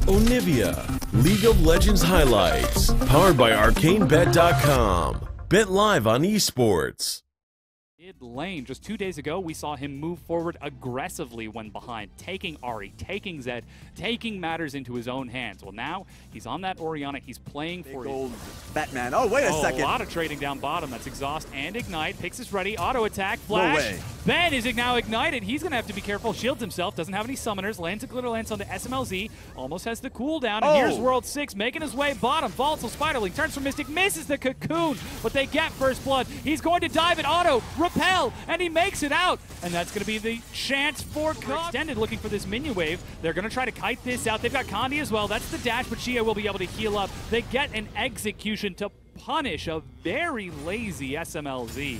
Onivia, League of Legends highlights, powered by ArcaneBet.com. Bet live on esports. Mid lane, just 2 days ago, we saw him move forward aggressively when behind, taking Ahri, taking Zed, taking matters into his own hands. Well, now he's on that Orianna. He's playing for Big old Batman. Oh, wait a second. A lot of trading down bottom. That's Exhaust and Ignite. Picks is ready. Auto attack. Flash. No way. Ben is now ignited. He's going to have to be careful. Shields himself. Doesn't have any summoners. Lands a glitter lance onto SMLZ. Almost has the cooldown. And here's World 6 making his way bottom. Volatile Spiderling turns from Mystic. Misses the cocoon. But they get first blood. He's going to dive at Auto. Repel. And he makes it out. And that's going to be the chance for Extended looking for this minion wave. They're going to try to kite this out. They've got Condi as well. That's the dash, but Shia will be able to heal up. They get an execution to punish a very lazy SMLZ.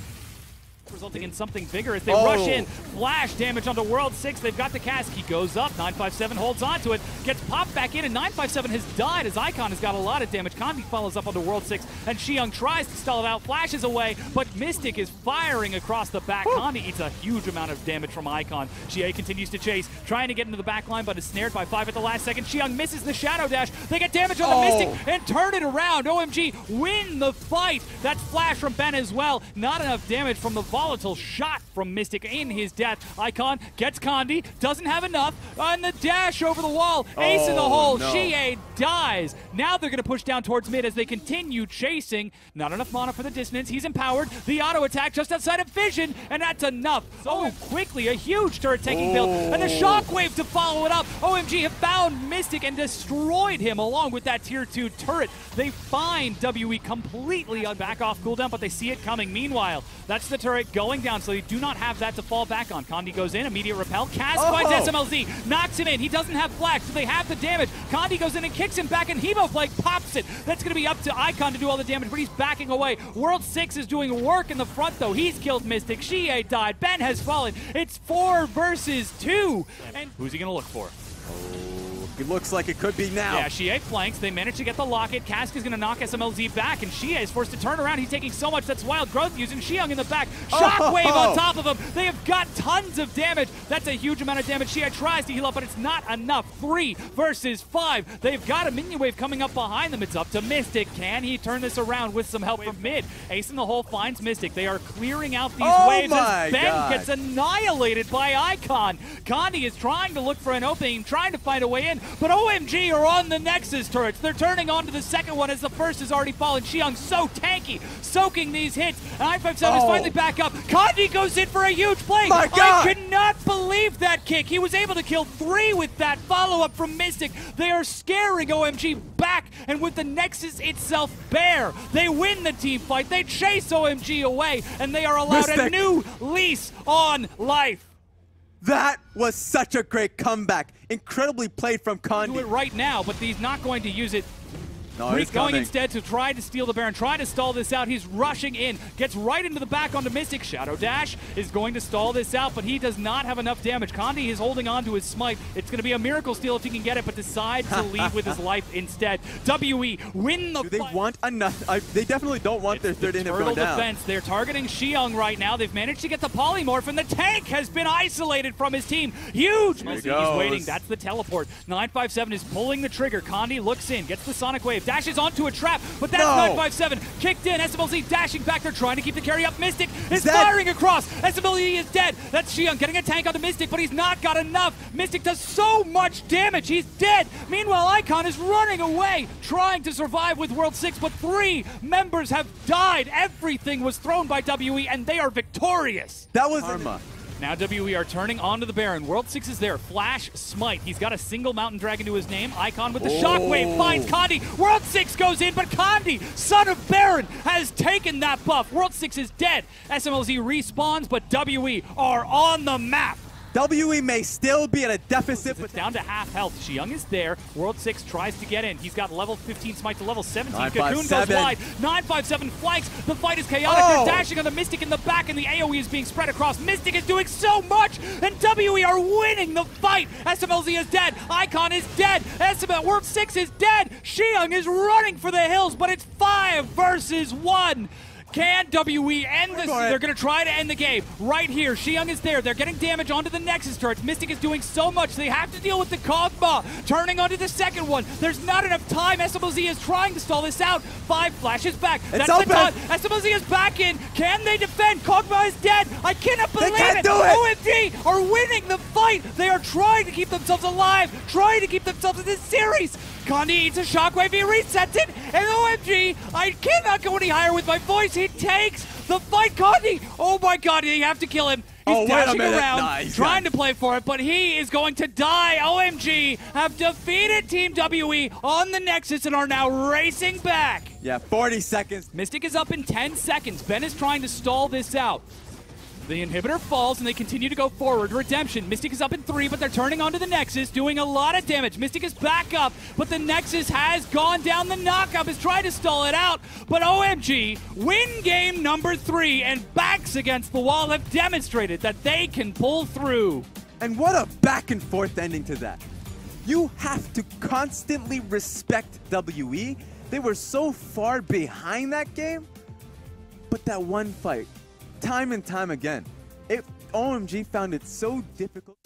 Resulting in something bigger as they rush in. Flash damage onto World 6. They've got the cask. He goes up. 957 holds on to it. Gets popped back in, and 957 has died as Icon has got a lot of damage. Condi follows up onto World 6, and Xiang tries to stall it out. Flashes away, but Mystic is firing across the back. Condi eats a huge amount of damage from Icon. Xie continues to chase, trying to get into the back line, but is snared by 5 at the last second. Xiang misses the Shadow Dash. They get damage on the Mystic and turn it around. OMG win the fight. That's Flash from Ben as well. Not enough damage from the volatile shot from Mystic in his death. Icon gets Condi, doesn't have enough, and the dash over the wall. Ace in the hole. No. Xie dies. Now they're going to push down towards mid as they continue chasing. Not enough mana for the dissonance. He's empowered. The auto attack just outside of vision, and that's enough. So quickly, a huge turret taking build, and the shockwave to follow it up. OMG have found Mystic and destroyed him along with that tier 2 turret. They find WE completely on back off cooldown, but they see it coming. Meanwhile, that's the turret going down, so they do not have that to fall back on. Condi goes in, immediate repel. Cass finds SMLZ, knocks him in. He doesn't have flash, so they have the damage. Condi goes in and kicks him back, and Hemoflake pops it. That's going to be up to Icon to do all the damage, but he's backing away. World 6 is doing work in the front, though. He's killed Mystic. Xie died. Ben has fallen. It's 4 versus 2. And who's he going to look for? It looks like it could be now. Yeah, Xie flanks. They manage to get the locket. Cask is going to knock SMLZ back, and Xie is forced to turn around. He's taking so much. That's Wild Growth using Xiang in the back. Shockwave on top of him. They have got tons of damage. That's a huge amount of damage. Xie tries to heal up, but it's not enough. 3 versus 5. They've got a minion wave coming up behind them. It's up to Mystic. Can he turn this around with some help from mid? Ace in the hole finds Mystic. They are clearing out these waves as Ben gets annihilated by Icon. Condi is trying to look for an opening, trying to find a way in, but OMG are on the Nexus turrets. They're turning onto the second one as the first has already fallen. Xiang's so tanky, soaking these hits. 957 is finally back up. Condi goes in for a huge play. My God. I cannot believe that kick. He was able to kill 3 with that follow-up from Mystic. They are scaring OMG back, and with the Nexus itself bare, they win the team fight. They chase OMG away, and they are allowed a new lease on life. That was such a great comeback. Incredibly played from Condi. Do it right now, but he's not going to use it. No, He's going instead to try to steal the Baron, try to stall this out. He's rushing in, gets right into the back onto Mystic. Shadow Dash is going to stall this out, but he does not have enough damage. Condi is holding on to his smite. It's going to be a miracle steal if he can get it, but decides to leave with his life instead. WE win the fight. Do they want enough? They definitely don't want their third inhib going down. Defense. They're targeting Xiang right now. They've managed to get the polymorph, and the tank has been isolated from his team. Huge! He's waiting. That's the teleport. 957 is pulling the trigger. Condi looks in, gets the Sonic Wave, dashes onto a trap, but that's 957 kicked in. SMLZ dashing back. They're trying to keep the carry up. Mystic is firing across. SMLZ is dead. That's Xiang getting a tank onto Mystic, but he's not got enough. Mystic does so much damage. He's dead. Meanwhile, Icon is running away, trying to survive with World 6, but 3 members have died. Everything was thrown by WE, and they are victorious. That was karma. Now WE are turning onto the Baron. World 6 is there. Flash Smite. He's got a single Mountain Dragon to his name. Icon with the Shockwave finds Condi. World 6 goes in, but Condi, son of Baron, has taken that buff. World 6 is dead. SMLZ respawns, but WE are on the map. WE may still be at a deficit, but it's down to half health. Xiang is there. World 6 tries to get in. He's got level 15 smite to level 17. Cocoon goes wide. 957 flanks. The fight is chaotic. They're dashing on the Mystic in the back, and the AoE is being spread across. Mystic is doing so much, and WE are winning the fight. SMLZ is dead. Icon is dead. World 6 is dead. Xiang is running for the hills, but it's 5 versus 1. Can WE end this? They're going to try to end the game right here. Xiang is there. They're getting damage onto the Nexus turrets. Mystic is doing so much. They have to deal with the Kog'Maw. Turning onto the second one. There's not enough time. SMLZ is trying to stall this out. 5 flashes back. That's the time. SMLZ is back in. Can they defend? Kog'Maw is dead. I cannot believe it. OMG are winning the fight. They are trying to keep themselves alive. Trying to keep themselves in this series. Condi eats a shockwave, he resets it, and OMG, I cannot go any higher with my voice. He takes the fight. Condi, oh my god, they have to kill him. He's dashing around, trying to play for it, but he is going to die. OMG have defeated Team WE on the Nexus and are now racing back. Yeah, 40 seconds. Mystic is up in 10 seconds. Ben is trying to stall this out. The inhibitor falls, and they continue to go forward. Redemption. Mystic is up in 3, but they're turning onto the Nexus, doing a lot of damage. Mystic is back up, but the Nexus has gone down. The knockup is trying to stall it out, but OMG win game number 3, and backs against the wall have demonstrated that they can pull through. And what a back and forth ending to that. You have to constantly respect WE. They were so far behind that game, but that one fight, time and time again, OMG found it so difficult.